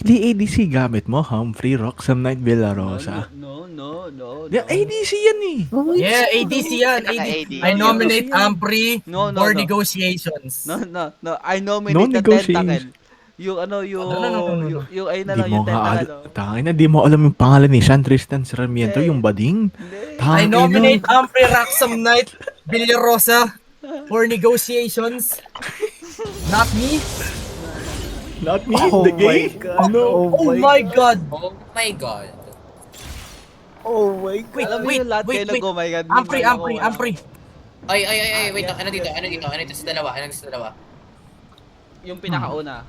Honestly, ADC gamit mo, Humphrey, Roxam Knight, No, Villarosa. no. ADC yan eh. Oh, Yeah, it's ADC yan. Talaga AD. AD. I nominate yan. Ampri No, for no. negotiations. No. I No nominate the negotiation. tentacle. Yung ano, No. yung ayun na Di lang, mo yung nga, tentacle. Oh. tangin na, di mo alam yung pangalan ni San Tristan Sarmiento, Hindi. yung bading. Hindi. I Tangin nominate na. Ampri Raxam Knight Villarosa for negotiations. Not me. Not me, Oh the my game. God. No. Oh my god. Oh my god. Oh my God. Alam mo yung lahat kayo nag-oh my God. Ampri. Ay, wait lang. Ano dito sa dalawa? Yung pinakauna.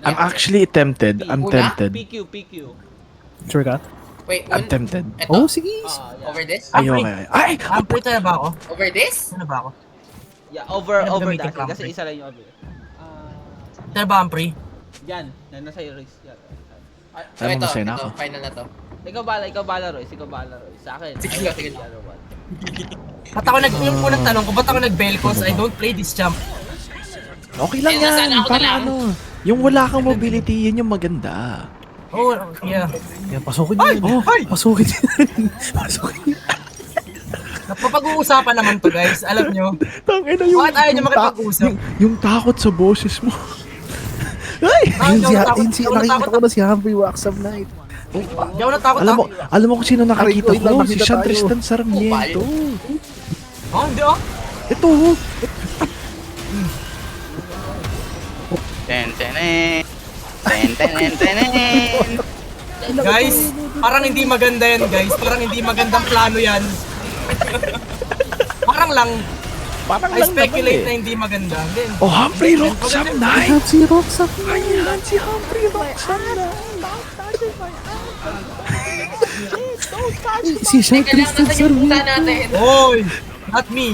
I'm actually tempted. I'm Una? tempted. PQ. Sure ka? Wait, I'm tempted. Eto. Oh, sige. Over this? Ay, Ampri. okay. Ay! Ampri tayo ba ako? Over this? Ano ba ako? Yeah, over Gamitin that. ko, Kasi Ampri. isa lang yung over. Tayo ba Ampri? Yan. Yan, nasa yung race. Yan. So, Alam mo, ito, masaya na ako. final na to. Ikaw bala, Royce. Sa akin. Sige lang. Ba't ako yung unang tanong ko, ba't ako nag-Belcos? I don't play this champ. Okay lang Eh, nasaan yan. ako na Para lang? ano. Yung wala kang mobility, yun yung maganda. Oh, yeah. Yeah, pasukin niyo yun. Ay! Pasukin niyo yun. Pasukin niyo. Napapag-uusapan naman to guys, alam nyo. Tangin na yung... Bakit ayaw niyo yung makipag-usap? yung takot sa boses mo. Ay! Ayun si, nakikita ko na si Humphrey Waxam Knight. Hindi ako natakot Alam mo kung sino nakikita Aray, wait lang, ko? Si nakita San tayo. Tristan Sarmiento. Oh, hindi oh. Ito. Ten. Guys, parang hindi maganda yan guys. Parang hindi magandang plano yan. Parang lang. I speculate na hindi maganda. Hindi. Oh, Humphrey Roxam Knight. Ayan si Roxam. Ayan si Humphrey Roxam Knight. Si Sean Teka lang, Tristan nasan yung pusa Sarmiento. natin? Oy! Not me.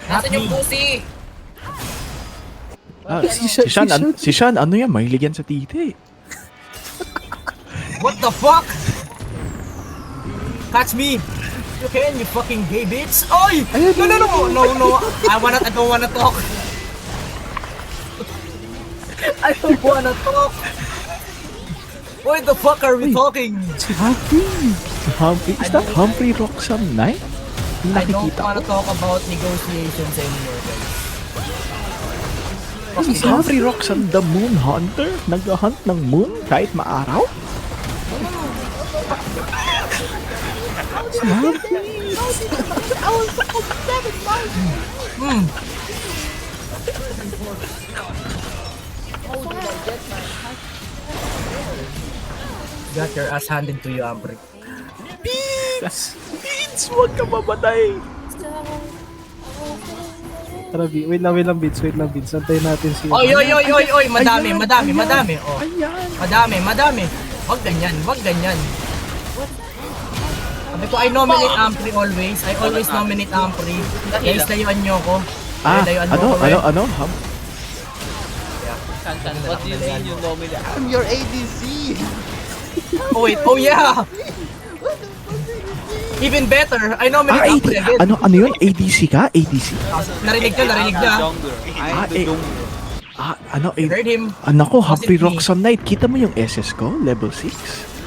Nasaan yung pusi? Ah, Si Sean- si Sean, ano yan? Mahilig yan sa titi. What the fuck? Catch me! You can, you fucking gay bitch! Oy! No. I don't wanna talk. I don't wanna talk. Why the fuck are we talking? Si Humphrey. Si Humphrey, is that Humphrey Roxam Knight? Yung I don't nakikita wanna ko. talk about negotiations anymore, guys. Si Humphrey Roxam, the Moon Hunter? Nag-hunt ng moon kahit maaraw? Si Humphrey. Got your ass handed to you, Ambri. Beats! Huwag ka mamatay! Tara, wait lang, Vince. Antayin natin si... Oy! Madami. Oh. Ayan! Madami. Wag ganyan. Sabi ko, I nominate Ampri always. I always nominate Ampri. Guys, layuan nyo ko. Layuan mo ko, eh. Ano? San, what do you mean you nominate? I'm your ADC. Oh wait, oh yeah! Even better, I nominate Ampri again. Ano yun? ADC ka? ADC? Narinig niya. Ano? Heard him. Nako, Humphrey Positive. Roxam Knight. Kita mo yung SS ko? Level 6?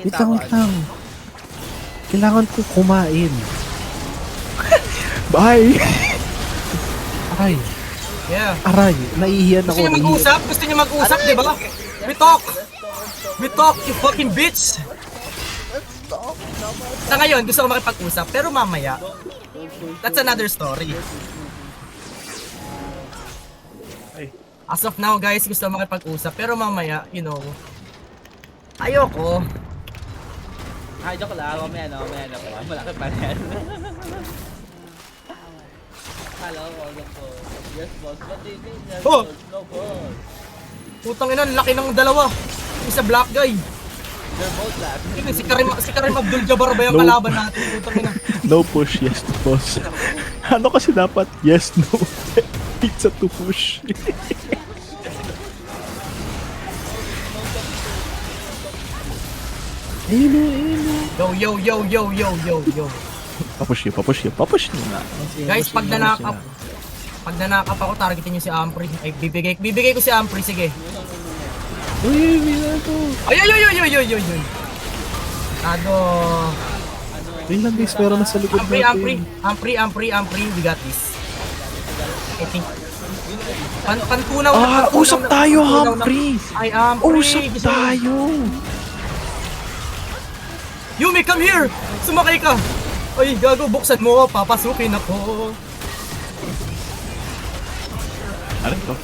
Wait lang. Kailangan ko kumain. Bye! Aray, naiiyan Gusto ako. niyo mag-usap? Di ba? We talk, you fucking bitch! Sa ngayon, gusto ko makipag-usap, pero mamaya, that's another story. As of now, guys, gusto ko makipag-usap, pero mamaya, you know, ayoko. Ay, joke lang. Mamaya na. Malaki pa rin. Hello, welcome po. Yes, boss. What do you think? Yes, Oh! boss. No, boss. Putang ina, laki ng dalawa. Isa black guy. They're both black. Si Karim Abdul-Jabbar ba yung No. kalaban natin? Putang ina. No push, yes to boss. Ano kasi dapat? Yes, no. Pizza to push. Yo. Papush nyo na. Guys, pag nanakap ako, targetin niyo si Ampri. Ay, bibigay ko si Ampri, sige. Uy, win na to. Ay, ay, ay, ay, ay, ay, ay, ay. Tado. Win lang guys, meron na sa likod natin. Ampri, we got this. I think. Pantunaw na. Usap tayo, Humphrey! Ay, Ampri. Usap tayo! Yumi, come here! Sumakay ka! Ay, gago, buksan mo. Papasukin ako. Ano to?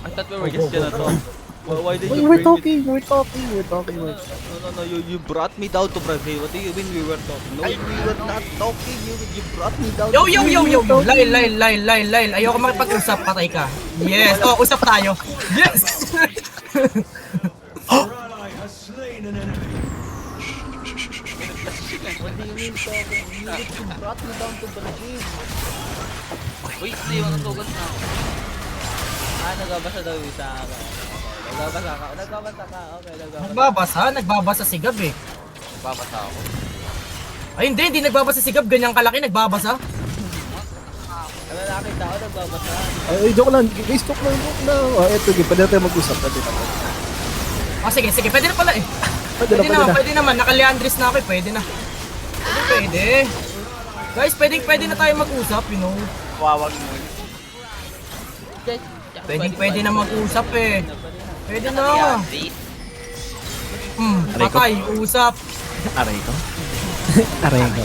I thought we were just gonna talk. Why did Wait, you we're bring me? talking. No, you brought me down to Brazil. What do you mean we were talking? No, we were not talking. You brought me down. Yo! Lyle. Ayoko makipag-usap, patay ka. Yes, usap tayo. Yes! What do you mean talking? You brought me down to Brazil. Wait, hindi yung natugas na. Nagbabasa daw yung isa ka. Nagbabasa ka. Okay, nagbabasa. Nagbabasa si Gab eh. Babasa ako. Ay, hindi nagbabasa si Gab. Ganyang kalaki, nagbabasa. Ano nakakita ako, nagbabasa. Ay, joke lang. Guys, joke lang. Oh, eto, pwede na tayo mag-usap. Sige, pwede na pala eh. Pwede naman. Naka-Leandris na ako eh, pwede na. Pwede. Guys, pwede na tayo mag-usap, you know. Wawag mo. Pwede na mag-usap eh. Pwede na. Aray ko. Patay, usap. Aray ko. Aray ko.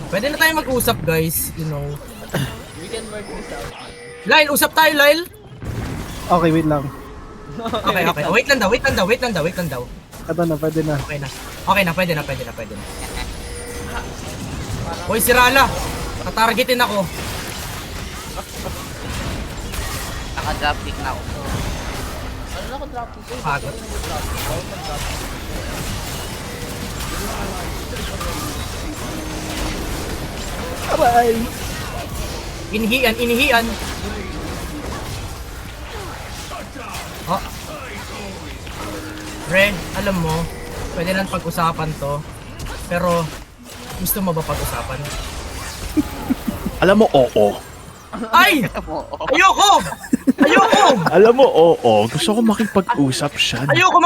Pwede na tayo mag-usap, guys, you know. We can work this out. Lyle, usap tayo, Lyle. Okay, wait lang. Okay. Wait lang daw. Ito na, pwede na. Okay na, pwede na. Hoy, si Rala. Tatargetin ako. Naka-drop kick na ako. Ano na ko drop kick? Pagod. Aray! Inihian. Oh. Red, alam mo, pwede lang pag-usapan to. Pero, gusto mo ba pag-usapan? Alam mo, oo. Ay! Ayoko! Alam mo, oo. Gusto ko makipag-usap siya. Ayoko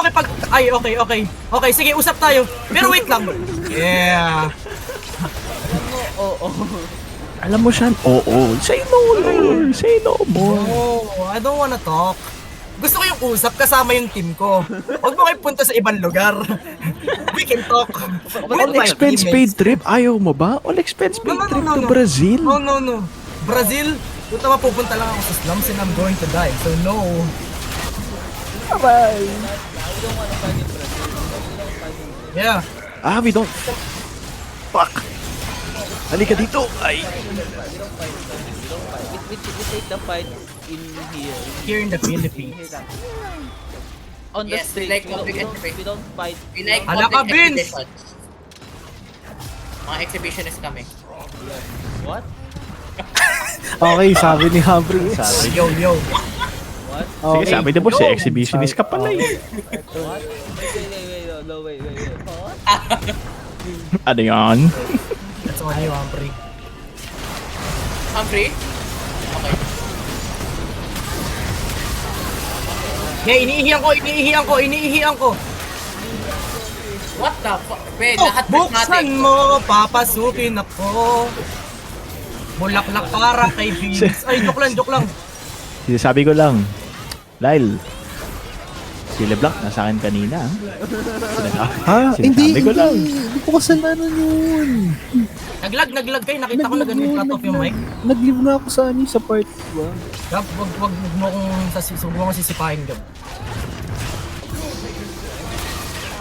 Ay, okay. Okay, sige, usap tayo. Pero wait lang. Yeah. Alam mo siya, oo. Say no, Lord. Say no more. Oh, I don't wanna talk. Gusto ko yung usap kasama yung team ko. Huwag mo kayo punta sa ibang lugar. We can talk. All expense paid trip? Ayaw mo ba? All expense paid trip to Brazil? No. Brazil? Puta mapupunta lang ako sa slums and I'm going to die. So no. Aray! Yeah. We don't. Fuck. Halika dito. Ay. We take the fight in here. Here in the Philippines. On the Yes, street, like we public don't fight. We like Hala ka, public Vince! exhibitions. Mga exhibitionist kami. What? Okay, sabi ni Humphrey. Sabi. Yo. What? Sige, Okay. sabi na po si exhibitionist ka pala eh. What? Wait. What? Ano yan? That's on you, Humphrey. Humphrey? Okay. Yeah, iniihiyan ko. What the fuck? Wait, Oh, lahat buksan prismatic. mo, papasukin ako. Bulaklak para kay Vince. Ay, joke lang. Sinasabi ko lang. Lyle. Si LeBlanc nasa akin kanina. Sinasabi ko lang. Hindi ko kasalanan yun. Naglag kayo. Nakita ko na ganun cut off yung mic. Nag-live nga ako sa part 1. Gab, wag mo kong sisipahin, Gab.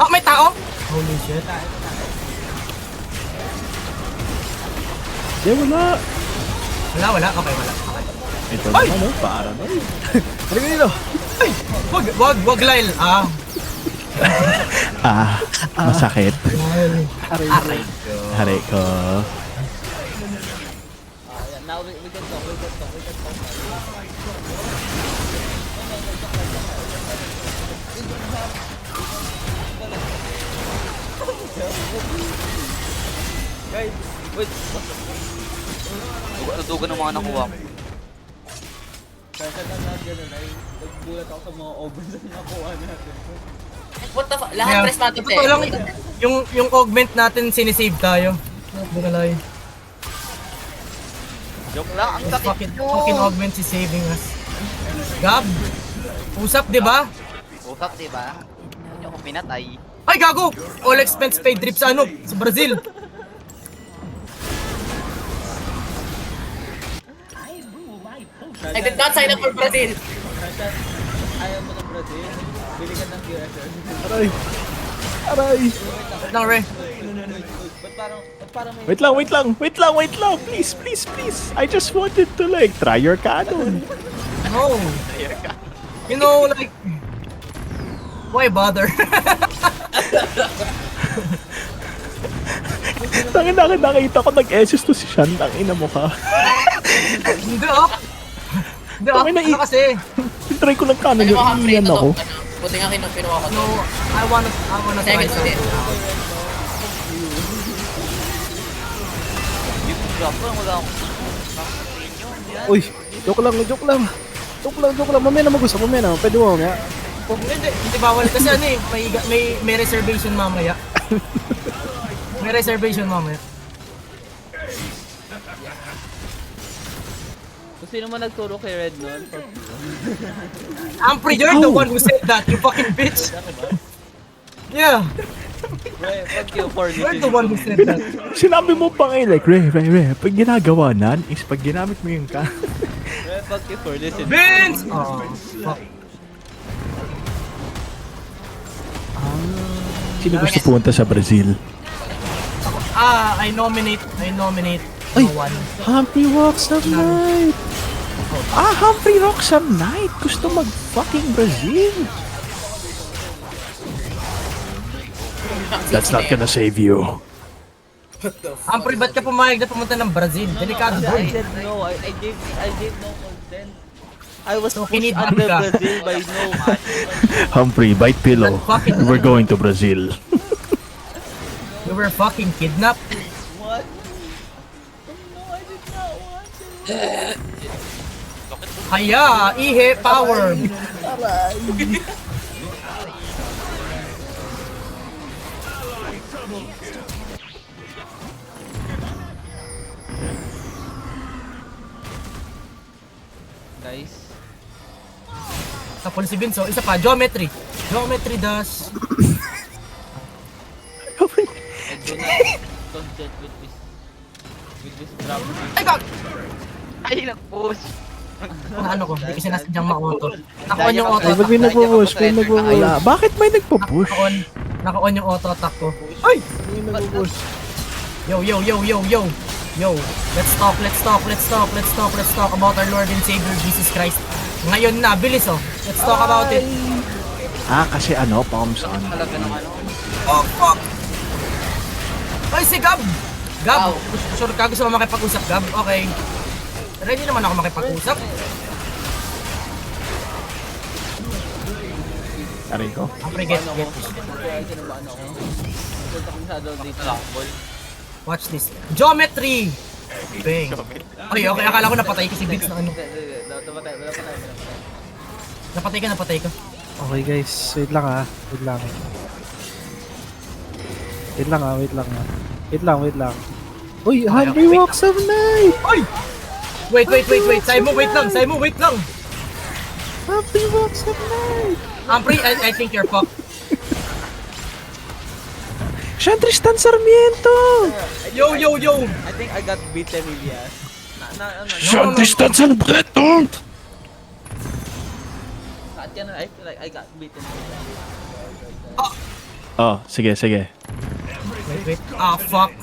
May tao? Holy shit. Wala. Wala. Okay, wala. Okay. Ito naman, no? Para na. Halika dito. Wag, Lyle. Masakit. Aray. Hari ko. Now we can talk. Guys, wait. Nadugan ng mga nakuha ko. Kaya na gano'n ay nagbulat ako sa mga overs na nakuha natin. What the fuck? Lahat prismatic Totoo lang, yung augment natin sinisave tayo. Hindi na lang. Joke lang, ang sakit. Fucking augment is saving us. Gab, usap, di ba? Usap, diba? Hindi ako pinatay. Ay, gago! All expense paid trip sa ano? Sa Brazil. I did not sign up for Brazil. Kaya ayaw mo ng Brazil, bili ka ng QSL. Aray. Aray. Wait lang, Re. Ba't parang may... Wait lang. Please. I just wanted to like try your cannon. No. You know, like... Why bother? Tangin na nakita ko nag-SS to si Shan. Tangin na mo ka. Hindi ah. Hindi ah. Tangin na Ano kasi? Try ko lang cannon Ano yung mo, Humphrey? iyan Ito ako. to. Buti nga kinuha ko to. No, I wanna try Second something. din. Yung drop ko, wala akong... Uy, joke lang. Mamaya na mag-usap, Pwede mo mamaya. Hindi bawal kasi ano eh, may reservation mamaya. May reservation mamaya. Kung sino man nagturo kay Red noon, Humphrey, you're the one who said that, you fucking bitch. Yeah, fuck you for you're the one who said that. Sinabi mo pa ngayon like, Re, pag ginagawa nan, is pag ginamit mo yung cannon. Fuck you for listening. Vince! Oh, fuck. Sino gusto pumunta sa Brazil? I nominate no one. Humphrey Walks of Night! Humphrey Walks of Night! Gusto mag-fucking Brazil! That's not gonna save you. Humphrey, ba't ka pumayag na pumunta ng Brazil? Delikado I doon. said no, I gave no consent. I was So, pushed kinidnap under ka. Brazil by no man. Humphrey, bite pillow. We're going to Brazil. We were fucking kidnapped. What? No, I did not want to. Haya, ihe, power. Guys, Tapos si Vince, oh, isa pa, geometry. Geometry dash. I do not consent with this drop. Ay, God! Ay, nag-push. Ano ko, hindi kasi nasadyang ma-auto. Naka-on yung auto Ay, attack. ba't may nagpo-push? Kaya, bakit may nagpo-push? Naka-on yung auto attack ko. Ay! Yo. Let's talk about our Lord and Savior Jesus Christ. Ngayon na, bilis oh. Let's talk about it. Kasi palms on. Talaga ng ano. Oh, fuck! Ay, si Gab! Gab, sure ka gusto mo makipag-usap, Gab? Okay. Ready naman ako makipag-usap. Aray ko. Humphrey, get. Kaya sinabaan ako. Punta ko masyado dito. Watch this. Geometry! Bang. Ay, okay. Akala ko napatay ko si Vince na ano. Napatay ka. Okay guys, wait lang. Wait lang. Uy, Humphrey Walks of Night! Ay! Wait. Simon, wait lang. Humphrey Walks of Night! Humphrey, I think you're fucked. Sean Tristan Sarmiento! Yo. I think I got beaten, Elias. Sean Tristan Sarmiento! I feel like I got beaten. Oh, sige. Wait. Fuck.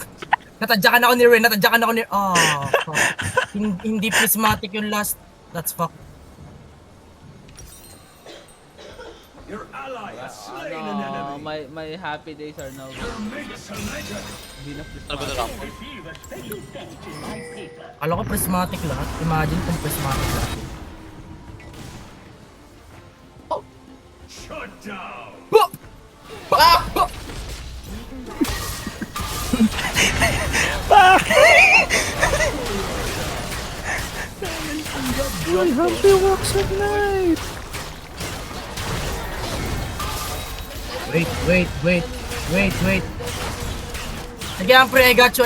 Natadyakan ako ni Ren. Fuck. Hindi prismatic yung last. That's fuck. My happy days are now. Alam ko prismatic lahat. Imagine kung prismatic lahat. Uy, Humphrey walks at night. Wait. Sige, Humphrey, I got you.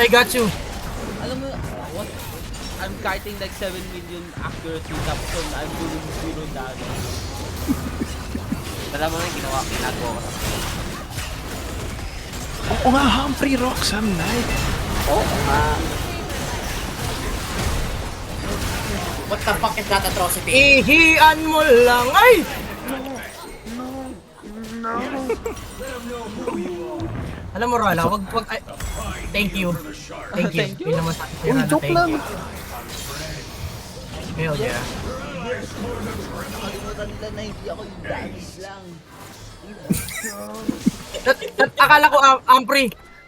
Alam mo, what? I'm kiting like 7 million accuracy tapos I'm doing 0 damage. Alam mo yung ginagawa ko. Oo nga, Humphrey Roxam Knight. What the fuck is that atrocity? Ihian mo lang, ay! Alam mo, Rala, wag, ay, thank you. Hindi naman sa akin, Uy, Rala, joke thank lang. you. Hell yeah. Nakalimutan nila na hindi ako yung damage lang. Akala ko, Ampre,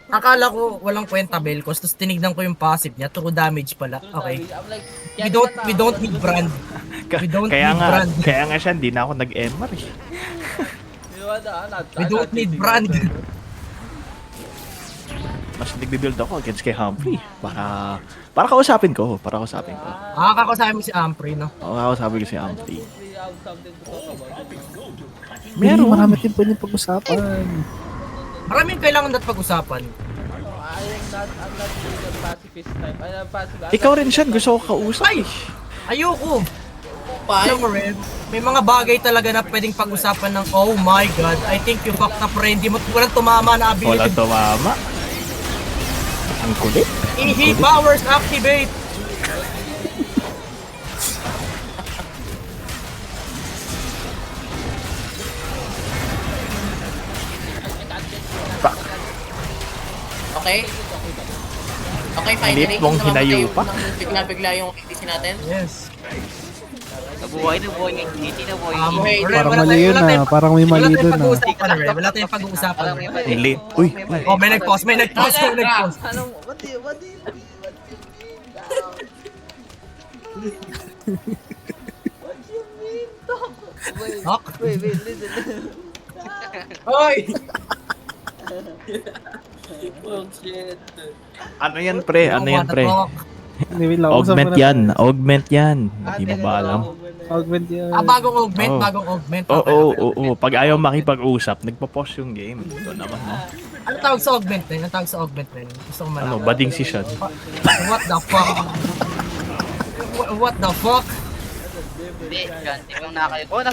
akala ko walang kwenta Belcos, tapos tinignan ko yung passive niya, true damage pala. Okay. I'm like, We don't need brand. We don't Kaya need nga, brand. kaya nga siya, hindi na ako nag-MR eh. We don't need brand. Mas nagbibuild ako against kay Humphrey. Para kausapin ko. Nakakakusama mo si Ampre, no? Oo, kausapin ko si Humphrey. Meron. Marami din pwedeng pag-usapan. Maraming kailangan natin pag-usapan. I'm not doing a pacifist type. I'm passive. Ikaw rin siya, gusto ko kausap. Ay! Ayoko! Alam mo rin, may mga bagay talaga na pwedeng pag-usapan ng oh my god, I think you fucked up rin, di mo walang tumama na ability. Walang tumama. Ang kulit. Ihi powers activate! Okay? Okay, finally. Lit mong hinayo pa. Bigla yung ADC natin. Yes. Nabuhay ng ngiti na buhay. Okay, Parang mali yun ah. Parang may mali dun ah. Wala tayong pag-uusapan. Ang lit. Uy. Oh, may nag-pause. Anong, what do you mean? What do you mean, Doc? Doc? Wait, listen. Hoy! Ano yan, pre? Anyway lang. usap mo na. Augment yan. Hindi mo ba alam? Augment yan. Bagong augment, Oh. bagong augment. Oo. Pag ayaw makipag-usap, nagpo-pause yung game. Ito naman, no? Ano tawag sa augment na yun? Ano tawag sa augment na yun? Gusto ko Ano, malaman. bading session. What the fuck? What the fuck? Hindi, ganti yung nakakalit. Oh,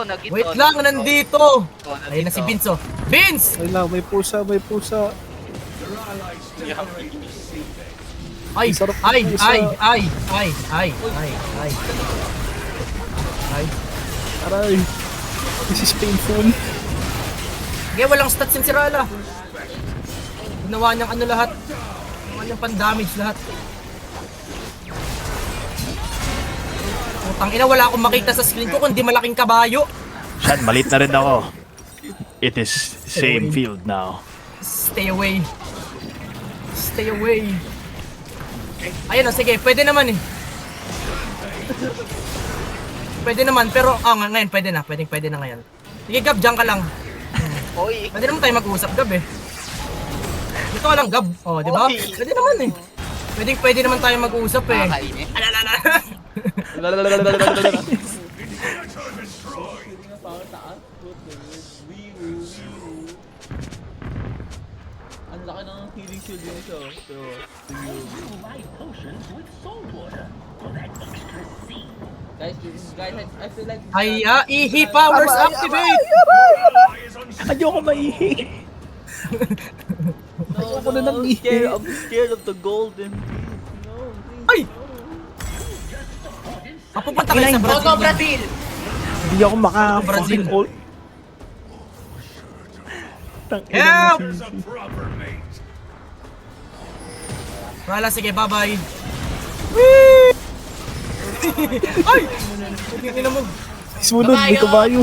nag-gito. Wait lang, nandito! Ayun na si Vince, oh. Vince! Ay lang, may pusa. Ay! Sarap ng Ay! pusa. Ay! Aray. This is painful. Sige, walang stats yung Sirala. Ginawa niyang ano lahat. Ginawa niyang pan-damage lahat. Putang ina, wala akong makita sa screen ko kundi malaking kabayo. Shan, malit na rin ako. It is same field now. Stay away. Stay away. Ayun o, sige, pwede naman eh. Pwede naman, pero ngayon pwede na. Pwede na ngayon. Sige, Gab, dyan ka lang. Oy, Pwede naman tayo mag-usap, Gab eh. Dito ka lang, Gab. Oh, di ba? Pwede naman eh. Pwede naman tayo mag-usap eh. nakakainin. Alalala. Ang laki ng healing shield yun siya. So, guys, I feel like Ihi powers activate! Ayoko maihi. Ayoko na nang ihi. I'm scared of the golden beast. No, please. Ay! Pupunta kayo sa Brazil. Toto Brazil! Hindi ako Brazil. maka-fucking ult. Help! Wala, sige, bye-bye. Whee! Ay! Hindi na mo. Sumunod, may kabayo.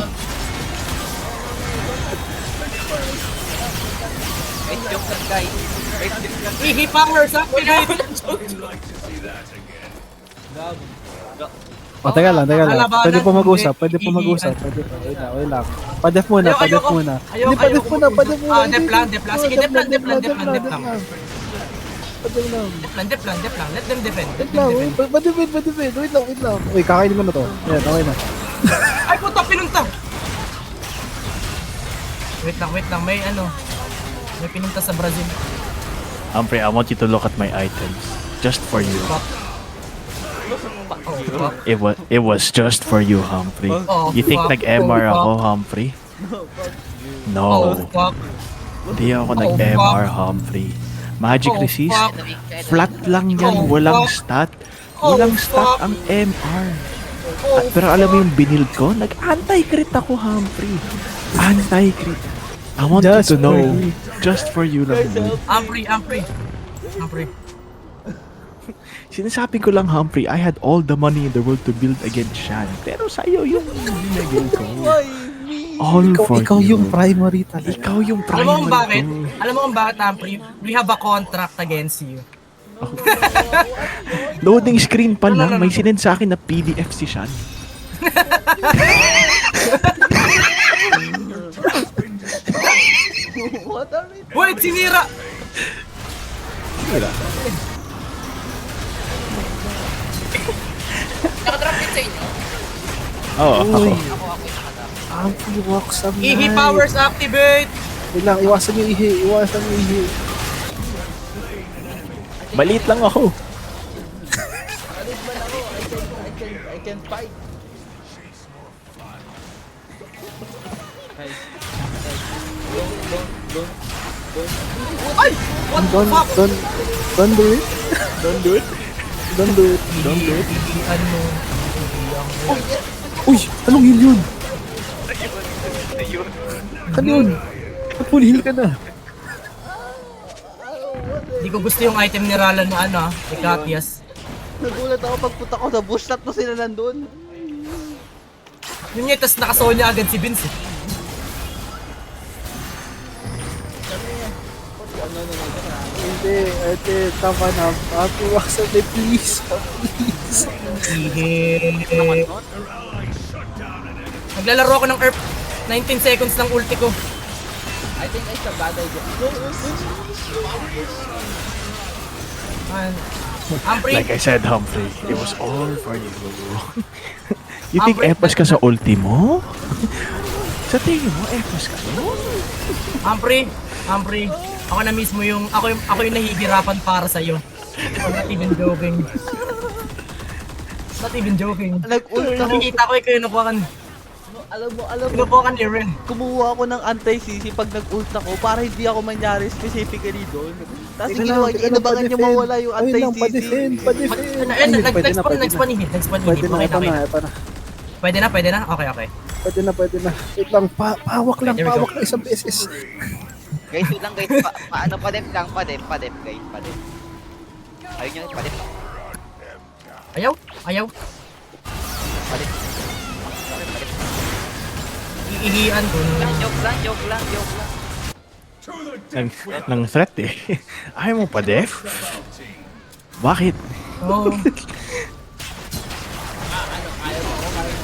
Guys, joke lang guys. Guys, joke lang. Ihi powers activate! O, teka lang. Lalabanan, Pwede po mag-usap. hindi. Wait lang. Padef muna. Hindi, padef muna. Dep lang. Sige, dep lang. padel lang. Dep lang. Let them defend. Wait lang, padipid. Wait lang. Uy, kakainin ko na to. Yan, okay na. Ay, puta, pinunta! Wait lang. May pinunta sa Brazil. Humphrey, I want you to look at my items. Just for you. Oh, fuck. It was just for you, Humphrey. Oh, You think fuck. nag-MR Oh, ako, Humphrey? Oh, No. fuck. Hindi ako Oh, nag-MR, Humphrey. Magic Oh, resist, fuck. flat lang yan, Oh, walang fuck. stat. Oh, Walang stat fuck. ang MR. Oh, Pero alam mo yung build ko? Nag-anti-crit ako, Humphrey. Anti-crit. I want Just you to know. for you. Just for you lang yun. Humphrey. Sinasabi ko lang, Humphrey, I had all the money in the world to build against Shan. Pero sa'yo yung binigay ko. Why me? All for Ikaw you. yung primary talaga. Ikaw yung Alam mo kung bakit? primary ko. Alam mo kung bakit, Humphrey? We have a contract against you. Loading screen pa No. lang, may sinend sa akin na PDF si Shan. What are we? Wait, sinira! Nakadrop din sa inyo. Oo, Uy. ako. Ang walk sa Ihi powers activate! Wait lang, iwasan yung ihi. Maliit lang ako. I can fight. Ay! What the fuck? Don't do it. Don't do it. Don't do it. Ano? Uy, anong heal yun? Ano yun? Ba't full heal ka na? Hindi ko gusto yung item ni Rala na ano, ni Katias. Nagulat ako pagpunta ko sa bush, tatlo sila nandun. Yun nga, tas nakasonya agad si Vince. Hindi, tama na. Iwasan na, please. Ihi. Naglalaro ako ng Earth. 19 seconds ng ulti ko. I think it's a bad idea. Humphrey, Like I said, Humphrey, it was all for you. You think Humphrey, epas ka sa ulti mo? Sa tingin mo, epas ka no? Humphrey, ako na mismo yung, ako yung nahihirapan para sa'yo. I'm not even joking. Not even joking. Nag-ult ako. Nakikita ko yung kinukuha ka, Alam mo, kinukuha ka ni Ren. kumuha ako ng anti-CC pag nag-ult ako para hindi ako mangyari specifically doon. Tapos Teka ginawa lang, niya, inabangan niya mawala yung Ayun lang, anti-CC. pa-defend. Nag-spawn inhib. Pwede na, ito na. Pwede na? Okay. Pwede na. Wait lang, pawak lang, There we go. isang beses. Guys, wait lang guys. Paano padep lang? Padep guys. Padep. Ayun nyo, padep. Ayaw. Iihian ko. Joke lang. Nang threat eh. Ayaw mo pa, Def? Bakit? Oh.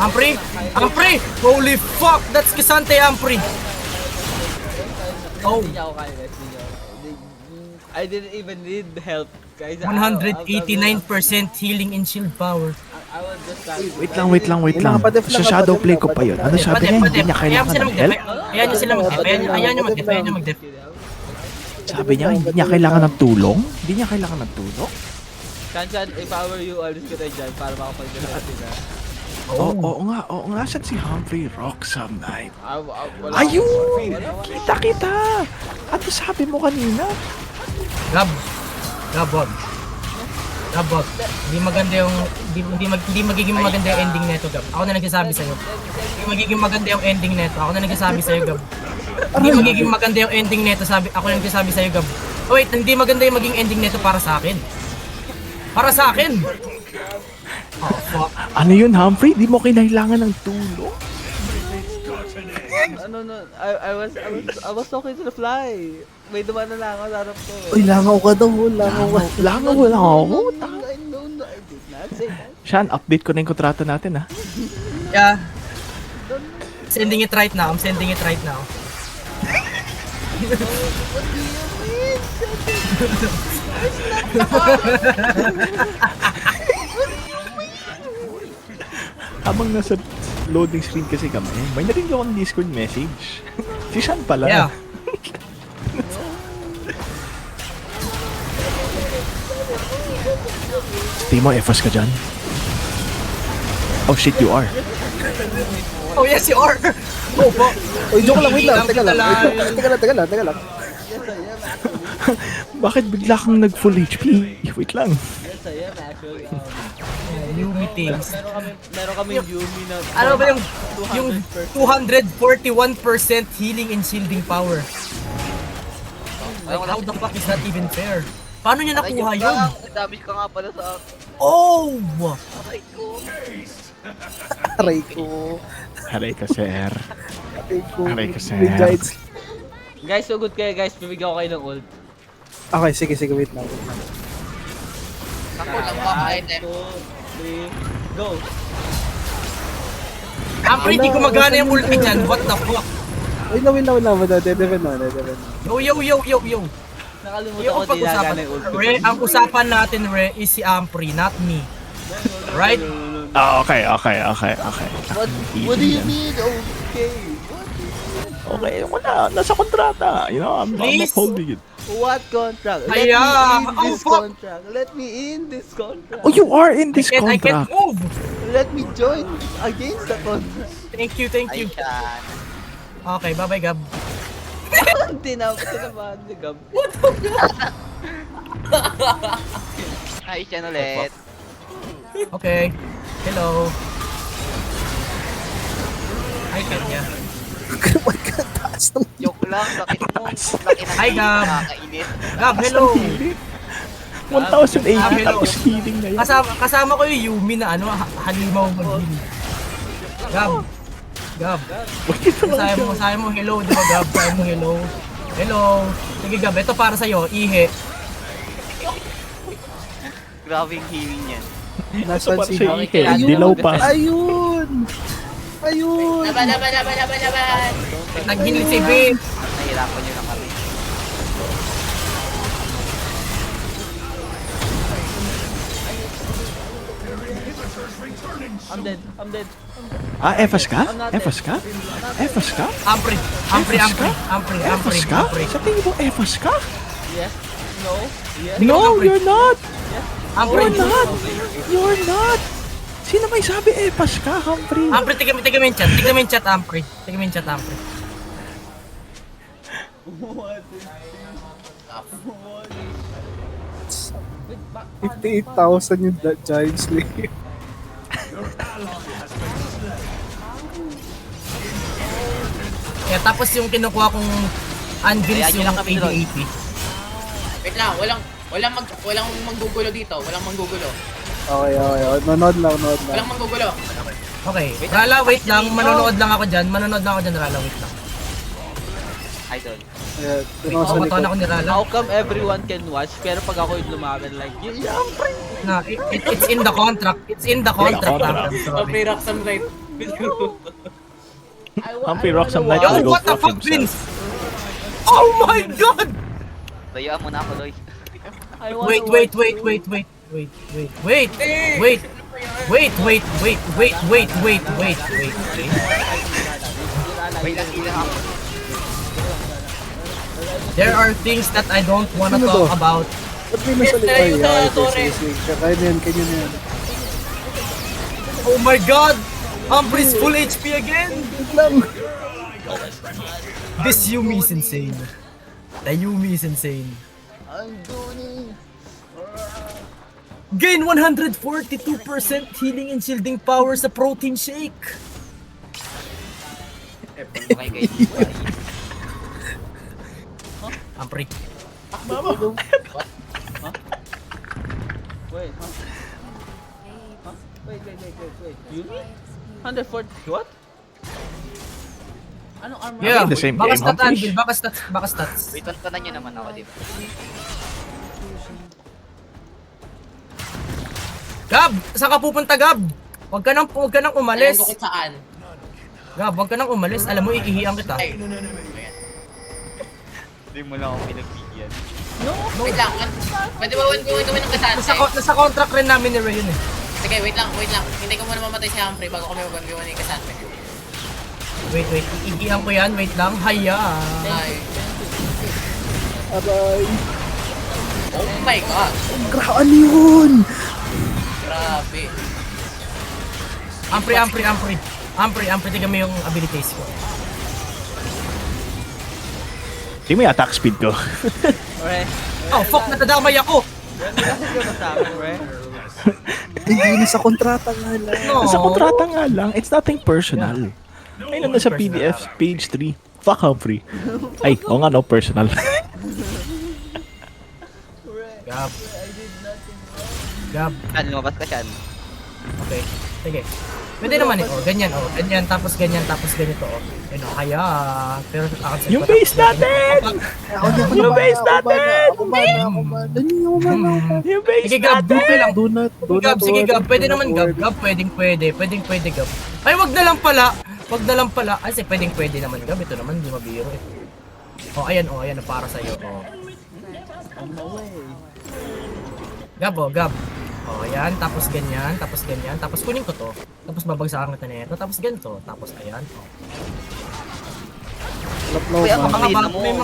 Humphrey! Holy fuck! That's Kisante Humphrey! Oh, Hindi niya ako kaya guys. I didn't even need help guys. 189% healing and shield power. I was just like, Wait lang. Kailangan pa-def lang, Sa shadow pa-def play lang, ko pa yun. Ano pa-def. sabi niya? Hindi niya kailangan ng help? Ayan nyo sila mag-def. Ayan nyo mag-def. Sabi niya, hindi niya kailangan ng tulong? Hindi niya kailangan ng tulong? Chan, if I were you, alis ka na dyan para makapag-dala natin ha. Oo nga, saan si Humphrey Roxam Knight? Wala Ayun! Kita! Ano sabi mo kanina? Gab, wag. Hindi maganda yung hindi magiging maganda yung ending nito, Gab. Ako na nagsasabi sa iyo. Hindi magiging maganda yung ending nito. Ako na nagsasabi sa iyo, Gab. Hindi magiging maganda yung ending nito, ako na nagsasabi sa iyo, Gab. Oh, wait, hindi maganda yung maging ending nito para sa akin. Para sa akin. Oh, fuck. Ano yun, Humphrey? Di mo kailangan ng tulong? No. I was talking to the fly. May dumaan na lang ako sa harap ko. Uy, langaw ka daw, Langaw wala ako. No, I did not say that. Shan, update ko na yung kontrata natin ha. Yeah. Sending it right now. I'm sending it right now. Habang nasa loading screen kasi kami, may narinig akong Discord message. Si Sean pala. Yeah. Timo, Efos ka dyan? Oh shit, you are. Oh yes, you are! Oh po! Uy, joke lang, wait lang. Hindi Teka lang. lang Teka lang. Bakit bigla kang nag full HP? Wait lang. Yes, I am actually. Yumi things. Meron kami Yumi na... Ano ba yung 241% healing and shielding power? Like, how the fuck is that even fair? Paano niya nakuha yun? Damage ka nga pala sa akin. Oh! Ay ko. Aray ko. Haray ka, sir. Aray ka, sir. Big guides. Guys, so good kayo guys. Bibigyan ko kayo ng ult. Okay, sige, wait lang. Ako lang ba item? 2, 3, go! Ampre, hindi gumagana yung ulti dyan. What the fuck? Wait lang. Dedeven na. Yo. Nakalimutan Yung ko pag-usapan, dinagana yung ult. Re, ang usapan natin, Re, is si Ampre, not me. Right? Ah, okay. What do you mean? Okay. Okay, wala. Nasa kontrata. You know, I'm Please? upholding it. What contract? Let Aya! me in Oh, this fuck! contract. Let me in this contract. Oh, you are in this I can't contract. move! Let me join against the contract. Thank you. Ay, Shan. Okay, bye-bye, Gab. Tinabahan ni Gab. Ay, Shan ulit. Okay. Hello. Hi, Kenya. Taas ng Joke lang, sakit mo. Laki ng Hi, Gab. nakakainis. Gab, hello. 1,080 hello. tapos healing na yun. Kasama ko yung Yumi na ano, halimaw mag-heal. Gab. Sabi mo hello, di ba Gab? Sabi mo hello. Hello. Sige Gab, ito para sa'yo, ihe. Grabing healing yan. Nasaan Para si sa Hank? ihe, dilaw pa. Ayun! Laban! Nag-heal si Vin. Nahirapan nyo na kami. I'm dead. Ah, Efas ka? Efas ka? Ampre. Efas ka? Sa tingin mo, Efas ka? Yes. No. Yes. No, Ampre. you're not! Ampre. You're not! Sino may sabi Efas ka, Humphrey? Ampre, tignan mo yung chat. Tignan mo yung chat, Ampre. 58,000 yung Giant Slayer. Kaya tapos yung kinukuha kong Anvils Ayan, yun yung lang kami doon. 8080. Wait lang, walang manggugulo dito. Walang manggugulo. Okay. Nanood lang. Walang manggugulo. Okay, Rala, wait lang. Manonood lang ako dyan, Rala, wait lang. Idol. Ayan, Wait, sa matuan likod. ako ni Rala. How come everyone can watch pero pag ako yung lumaban like yun? Na, it's in the contract. It's in the contract. I'm sorry. Okay, Roxanne Knight. Humphrey Roxanne Knight Yo, will go what the fuck fuck, Vince? himself. Oh my god! Layuan mo na ako, Loy. Wait. Wait lang, ilang ako. There are things that I don't wanna Ano talk to? about. Ba't may nasalita? Ay, Yung okay, Torre. sige. Kaya na yan. Oh my god! Humphrey's full HP again! Wait lang. This Yumi is insane. The Yumi is insane. Gain 142% healing and shielding power sa protein shake. Okay, guys. Humphrey. Wait, huh? Huh? Wait. Yumi? 140 what? Anong armor? Yeah, the same baka game, stat Humphrey. Anvil, baka stats. Wait, tantanan nyo naman ako, di ba? Gab, saan ka pupunta, Gab? Huwag ka nang umalis. Alam ko kung saan. Gab, huwag ka nang umalis. Alam mo, iihiyan kita. Ay, Hindi mo lang ako pinagbigyan. Wait lang. Pwede ba 1v1 kami ng kasante? Nasa contract rin namin ni Ray yun eh. Sige, wait lang. Hindi ko muna mamatay si Humphrey bago kami mag-1v1 ng kasante. Wait, iigihan ko yan. Wait lang. Haya. Ay. Aray. Oh my god. Ano yun? Grabe. Ampre, tignan mo yung abilities ko. Tingnan mo yung attack speed ko. Pre, Oh, fuck, natadamay ako! kasi ka ba sa akin, pre? Hindi na sa kontrata nga lang. No. Sa kontrata nga lang, it's nothing personal. Ayun na sa PDF, page 3. Fuck Humphrey. Ay, oo nga no, personal. Gab. Saan, lumabas ka siyan. Okay. Sige. Pwede naman eh. Oh, ganyan. Oh, ganyan. Tapos ganito. Oh. Ano, kaya. Pero ako Yung base natin! Yung base natin! Ako ba? Yung base Sige, Gab. Okay lang. Donut. Gab, sige, Gab. Pwede naman, Gab. Gab, pwede, Gab. Ay, wag na lang pala. Ay, pwede naman, Gab. Ito naman, hindi mabiro eh. Oh, ayan, para sa'yo. Oh. Gab, Gab. Oh, ayan, tapos ganyan, tapos kunin ko to. Tapos babagsakan kita nito, tapos ganito, tapos ayan. Oh. Uy, ang makalina mo. May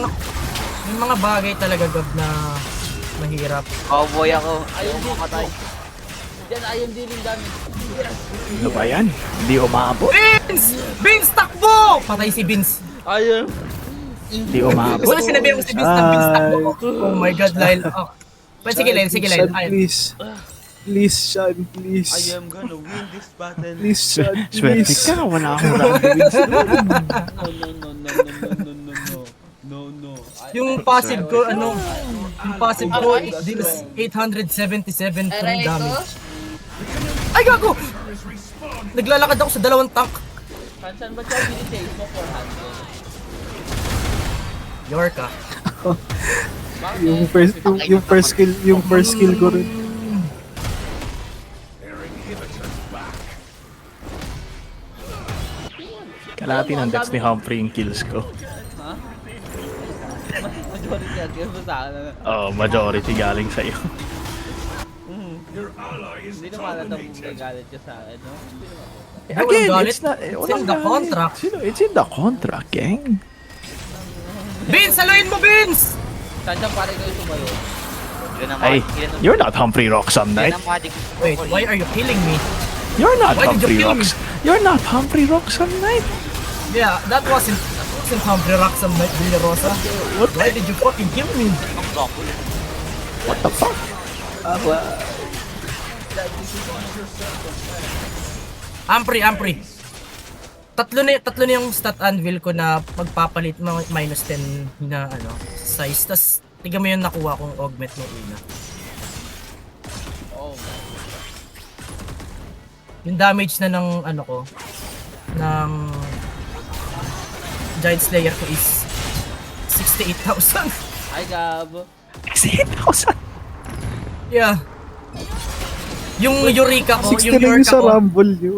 mga bagay talaga, Gab, na mahirap. Cowboy ako. Ayaw mo katay. Diyan, ayaw dealing damage. Ano ba yan? Hindi umabot. Vince, takbo! Patay si Vince. Ayaw. Hindi umabot. Wala sinabi mo si Vince na Vince takbo. Oh my God, Lyle. Oh. Sige, Lyle. Ayun. Please, Sean, please. I am gonna win this battle. Please, Sean, Swerte please. ka, wala akong round No. Yung passive ko, it deals 877 Aray ko. damage. Ay, gago! Naglalakad ako sa dalawang tank. Saan ba siya binitake mo 400? Yorka. yung first skill ko rin. Kalahati ng deaths ni Humphrey yung kills ko. Majority at yun sa akin. Oh, majority galing sa'yo. Hindi naman alam galit ka sa akin, no? Again, galit. it's not... It's in the contract. It's in the contract, gang. Vince, haluin mo, Vince! Saan siya pare kayo sumayo? Yun ang Hey, you're not Humphrey Roxham Yun Knight. ang magic. Wait, why are you killing me? You're not Why did you Humphrey kill me? You're not Humphrey Roxham Knight. Yeah, that wasn't Humphrey Roxham Knight Villarosa. Why did you fucking kill me? What the fuck? Ampre. Tatlo na yung stat anvil ko na magpapalit minus 10 na size. Tas tignan mo yung nakuha kong augment ng una. Oh, Yung damage na ng ng Giant Slayer ko is 68,000. Ay, Gab. 68,000. Yeah. Yung Eureka ko, 60 yung lang yung Yorka sa ko, Rumble nyo.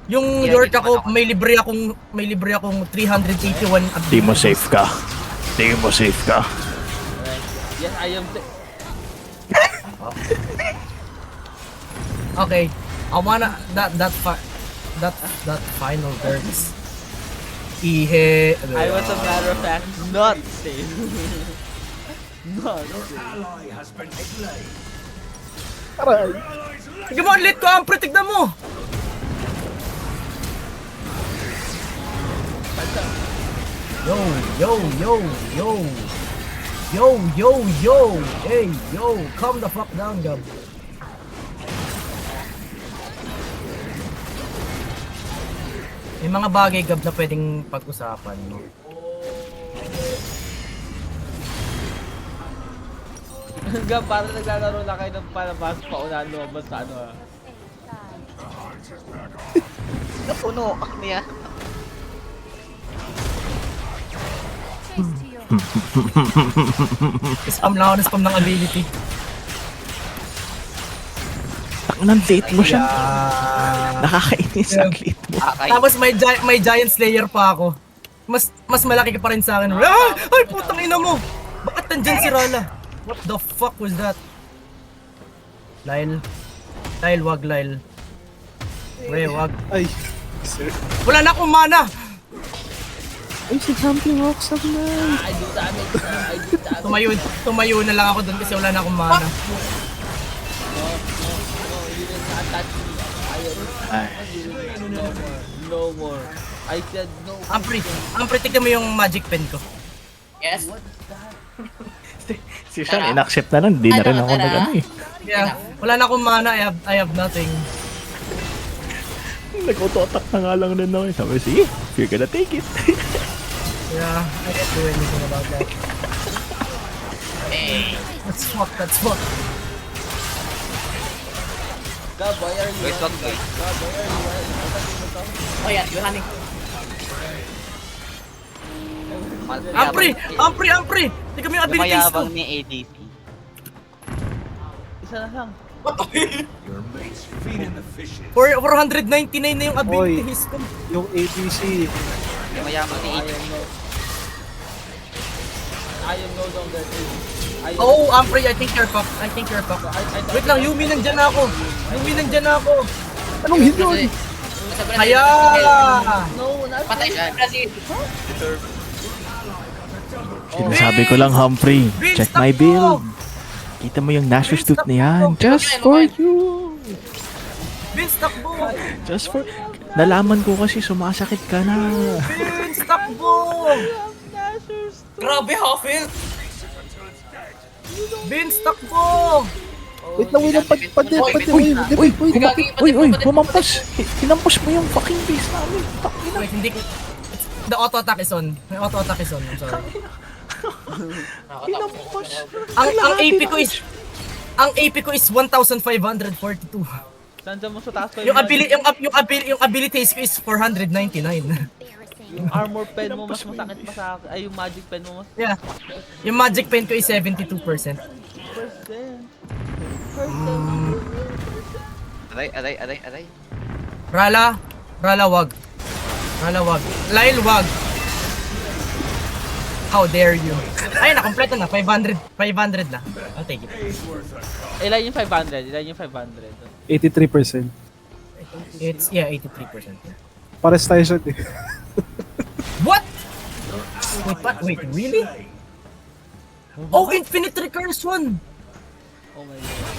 yung Yorka ko, may libre akong 381 Di mo safe ka. Yes, I am... Okay. I wanna that final words. Ihe. I was a matter of fact not safe. Not safe. Aray. Tignan mo, ulit ko, Ampre, tignan mo! Yo! Hey, yo! Calm the fuck down, Gab. May mga bagay, Gab, na pwedeng pag-usapan, no? Gab, parang naglalaro na kayo ng palabas pa unahan lumabas sa ano ah. Napuno niya. Spam lang ako na spam ng ability. Tangan late mo siya. Nakakainis ang late mo. Akay. Tapos may Giant Slayer pa ako. mas malaki ka pa rin sa akin. Ah! Ay, putang ina mo! Bakit nandyan si Rala? What the fuck was that? Lyle. Lyle, wag, Lyle. Pre, wag. Ay, sir. Wala na akong mana! Ay, si Jumping Rocks na. Tumayo na lang ako doon kasi wala na akong mana. No more. I said no. Ampre, tignan mo yung magic pen ko. Yes. Si Sean, in-accept na lang. Di na rin ako nag-ano eh. Yeah, wala na akong mana, I have nothing. Nag-auto-attack na nga lang rin ako. Sabi, sige, you're gonna take it. Yeah, I can't do anything about that. Eh. That's fuck. Gab, why are you Wait, wag, wait. Oh yan, you're running. Ampre! Tignan mo yung abilities ko. Lumayabang ni ADC. Isa na lang. 499 na yung abilities ko. Yung ABC. Lumayabang ni ADC. I am no longer Oh, Ampre, I think you're fucked. Wait lang, Yumi, nandyan na ako. Anong hit yun? Kaya! Patay siya, Brazil. Sinasabi ko lang, Humphrey, check my build. Kita mo yung Nashor's Tooth na yan. Just for you. Vince, takbo! Just for... Nalaman ko kasi sumasakit ka na. Vince, takbo! Grabe, Huffle. Vince, takbo! Wait lang, Humampas. Hinampos mo yung fucking base namin. Wait, hindi ko... The auto attack is on. My auto attack is on, I'm sorry. Ang AP ko is 1,542. Nandiyan mo sa taas pa Yung abilities ko is 499. Yung armor pen mo mas masakit pa sa akin. Ay, yung magic pen mo mas Yeah. Yung magic pen ko is 72%. Aray. Rala wag. Lyle, wag. How dare you? Ay, nakompleto na. 500 na. I'll take it. Ilan yung 500? 83%. It's, yeah, 83%. Yeah. Pares tayo siya eh. What? Wait, really? Oh, infinite recurse one! Oh my god.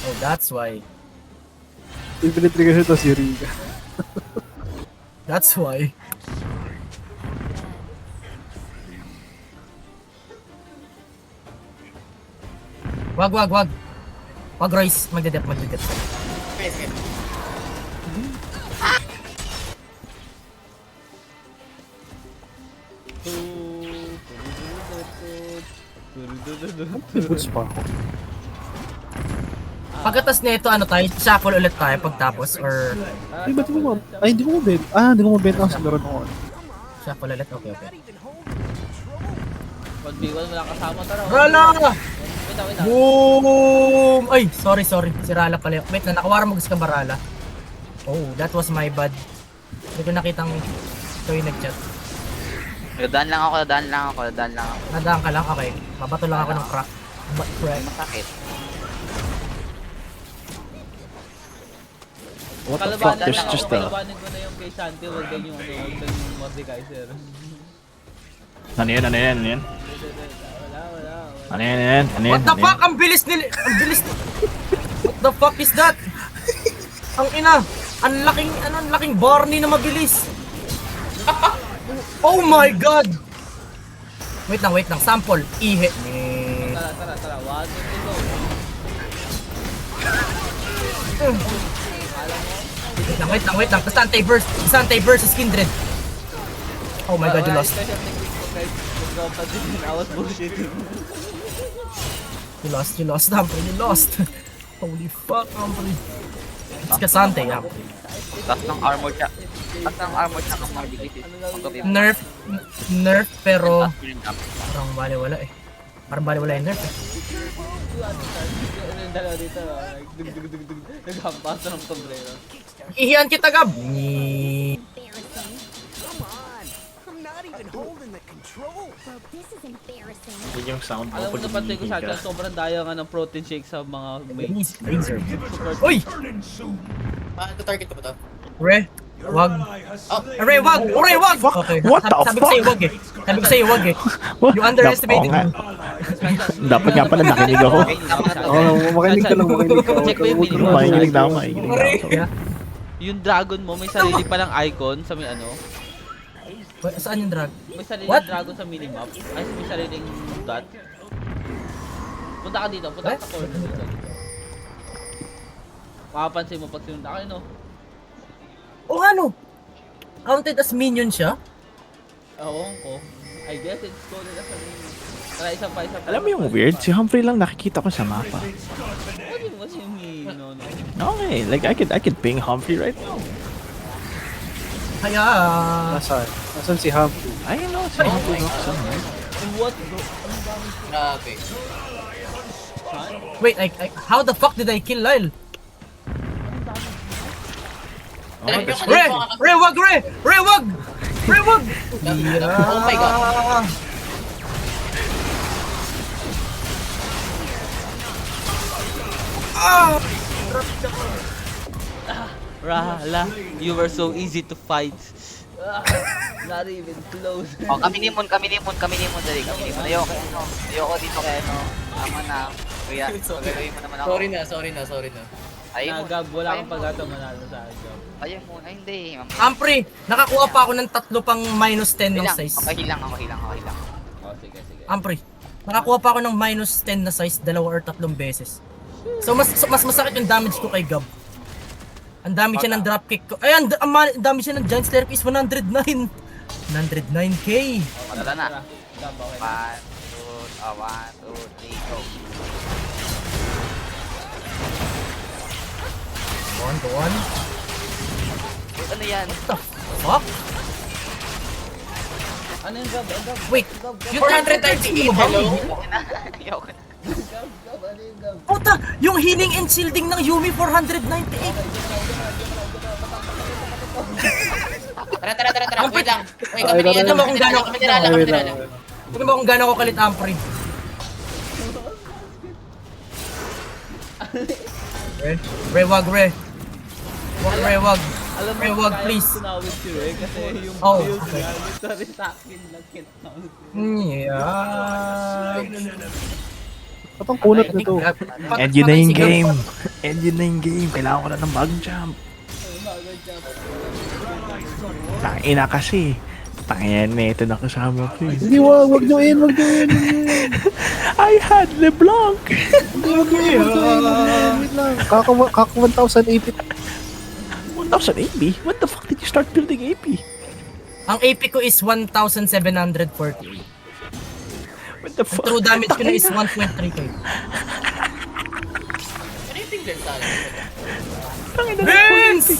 Oh, that's why. Infinite trigger siya, tapos Eureka. That's why. Wag. Wag, Royce. Magdedep. Boots pa ako. Pagkatas nito, ano tayo? Shuffle ulit tayo pagtapos or Ay, ba't mo Ay, hindi ko mabenta. Hindi ko mabenta kasi meron ako. shuffle ulit? Okay. 1v1 wala kasama, tara. Rala! Wait lang. Boom! Ay, sorry. Si Rala pala yun. Wait na, nakawara mo ka ba, Rala? Oh, that was my bad. Hindi ko nakitang ito yung nag-chat. Daan lang ako. Nadaan ka lang? Okay. Mabato lang ako ng crack. Crack. Masakit. What the fuck? Kalabanin There's lang just ako. a... Kalabanin ko na yung kay Shanti, wag din yung Mordekaiser. Ano yan? Wala. What the fuck? Ang bilis nila! What the fuck is that? Ang ina! Ang laking Barney na mabilis! Oh my god! Wait lang. Sample. Ihe. Tara. 1, 2, go. Wait lang. The Sante versus Kindred. Oh my god, you lost. Guys, I was bullshitting. You lost, Humphrey. You lost. Holy fuck, Humphrey. It's Kasante, Humphrey. Taas ng armor siya kung mabilis. Nerf, pero parang baliwala eh. Parang baliwala yung nerf eh. Yung dalawa dito, dug. Naghampas na ng sombrero. Ihiyan kita, Gab! This is embarrassing. Yun yung sound mo Alam mo, pag napansin ko sa hinihinga. akin, sobrang daya nga ng protein shake sa mga mates. Razor. Uy! Target ko ba to? Re, wag. Re, wag! Re, wag! Okay. What the Sabi ko sa'yo, wag eh. Sabi ko sa'yo, wag eh. What? You underestimated Oo nga. me. Dapat nga pala nakinig ako. Oo, makinig ka lang, makinig ka. Check mo yung Huwag ka minimum. Makikinig na ako, makikinig na ako. Yeah. Yung dragon mo, may sarili palang icon sa may ano. Wait, saan yung drag? May sariling What? dragon sa minimap. Ay, may sariling dot. Punta ka dito, punta ka sa corner dito. Makapansin mo pag sinunod ako, no? O ano? Counted as minion siya? Oo ko. I guess it's coded as a mini. Tara, isa pa. Alam mo yung weird? Si Humphrey lang nakikita ko sa mapa. What do you mean? No. Okay, like I could ping Humphrey right now. Kaya... Nasaan? Nasaan si Humphrey? I know, si Humphrey walks somewhere. And what, bro? Grabe. Wait, how the fuck did I kill Lyle? Re! Re, wag! Re! Re, wag! Re, wag! Oh my god. Rala, you were so easy to fight. Not even close. Oh, kami ni Mon, dali, kami ni Mon. Ayoko dito kay ano. Tama na. Kuya, gagawin mo naman ako. Sorry na. Ayun mo. Gab, wala kang pag-asa manalo sa akin, Gab. Ayun mo. Ay, hindi. Humphrey, nakakuha pa ako ng 3 pang minus 10 ng size. Okay lang. Oh, sige. Humphrey, nakakuha pa ako ng minus 10 na size 2 or 3 beses. So mas masakit yung damage ko kay Gab. Ang dami siya ng dropkick ko. Ay, ang dami siya ng giant staircase 109. 109k. Tara na. Gab, okay. 1, 2, 3, go. Go on. Uy, ano yan? Fuck? Ano yung Gab? Gab, Wait, yung 498, hello? Ayoko na. Puta, yung healing and shielding ng Yumi 498. Tara. Wait lang. Wait, Ay, kami ni tignan mo kung gaano- kami nilala. Tignan mo kung gaano ko kalit Humphrey. Re, wag, Re. Wag. Alam mo, Re, wag, kaya please. ko tinawid si Re kasi yung Oh, build okay. niya, literally sa akin lang kinatawid. Yeah. Ba't ang kunat na to? And yun na yung game. Kailangan ko na ng bug jump. Tangina kasi. Tangina na ito na kasama ko eh. Hindi, wag nyo in. I had LeBlanc! Wait lang. Kaka 1,000 AP. 1,000 AP? What the fuck did you start building AP? Ang AP ko is 1,748. What the Ang fuck? true damage ko na is 1.3k. Ano yung tingnan sa akin? Tangina na. Vince!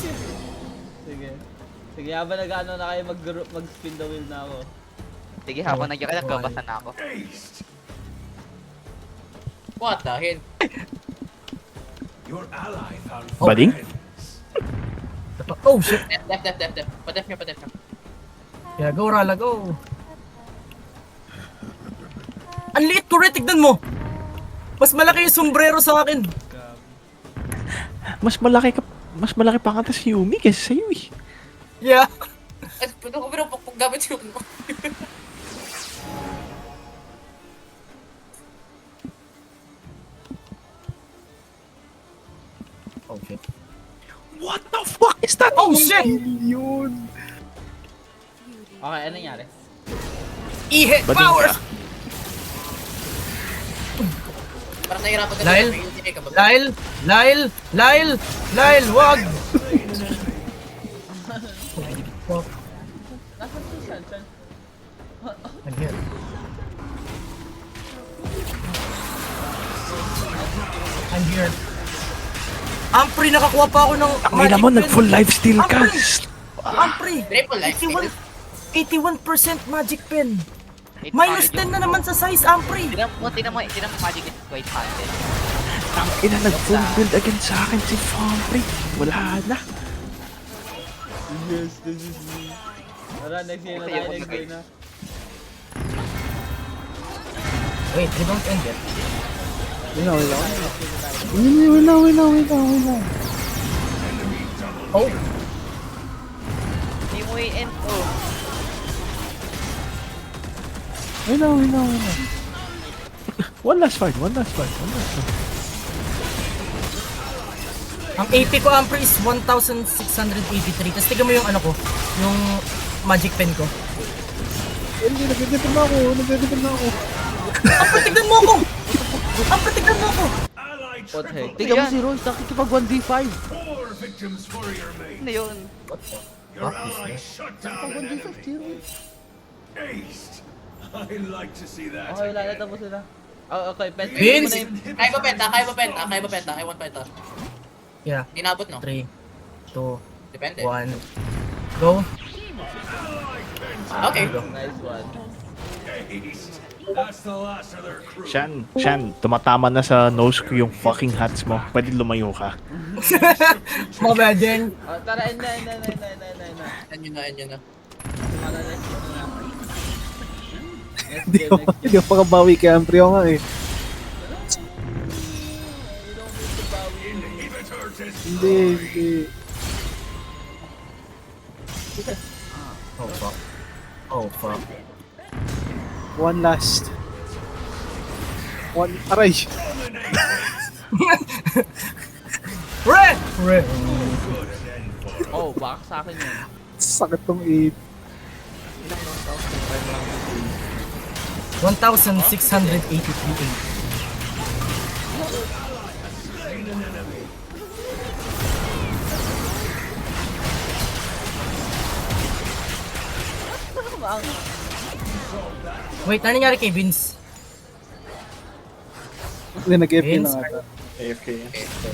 Sige, habang nag-ano na kayo, mag-spin the wheel na ako. Sige, habang nagyan ka, nagbabasa na ako. What the hell? Bading? Oh shit. Def. Pa-def nyo. Yeah, go Rala, go. Ang liit ko, Re, tignan mo. Mas malaki yung sombrero sa akin. Mas malaki pa kata si Yumi kaysa sa'yo eh. Yeah. Pero gamit yung... Oh shit. What the fuck is that? Oh shit! Okay, ano nangyari? E-hit Bading powers! ka. Parang nahirapan ka Lyle? dito. Lyle, wag! Nasaan si Shan? I'm here. Humphrey, nakakuha pa ako ng Tangina mo, magic nag-full pen. lifesteal ka. Humphrey! Triple life. 81% magic pen. Minus 10 na naman sa size, Humphrey. Tinan mo, magic is quite handed. Tangina, nag-full build again sa akin si Humphrey. Wala na. Yes, this is me. Tara, next game na tayo, next game na. Wait, we don't end it. Wait lang. Oh, Hindi mo i-end. Oh. Wait lang. One last fight. ang AP ko, Ampre, is 1,683. Tapos tignan mo yung ano ko, yung magic pen ko. Hindi, nagdedepend na ako. Ampre, tignan mo ako! Ampre, tignan mo ako! What the heck? Tingnan mo si Royce, nakikipag 1v5. Ano yun? Okay, wala na, tapos na. Okay, pet. Vince! Kaya ba penta? I want penta. Yeah, Inabot no? 3, 2, Depende. 1, go! Okay. Nice one. Shan, tumatama na sa nose ko yung fucking hats mo. Pwede lumayo ka. Mga bedeng! Oh, tara, end na. Yan yun na. Para next one na. Next Hindi game, ako, next hindi ako pakabawi kay Ampre ako nga eh. Hindi. Oh fuck. One last. Aray! Red! Red! Oh, baka sa akin yun. Sakit tong 8. 1,683. Wait, ano nangyari kay Vince? Hindi, nag-FP na Vince? nga.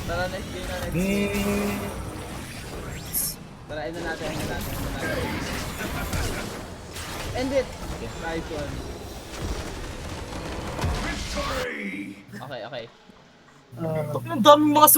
Tara, next game na, next game. Vince. Tara, end na natin. End it! Nice one. Okay. Ang daming mga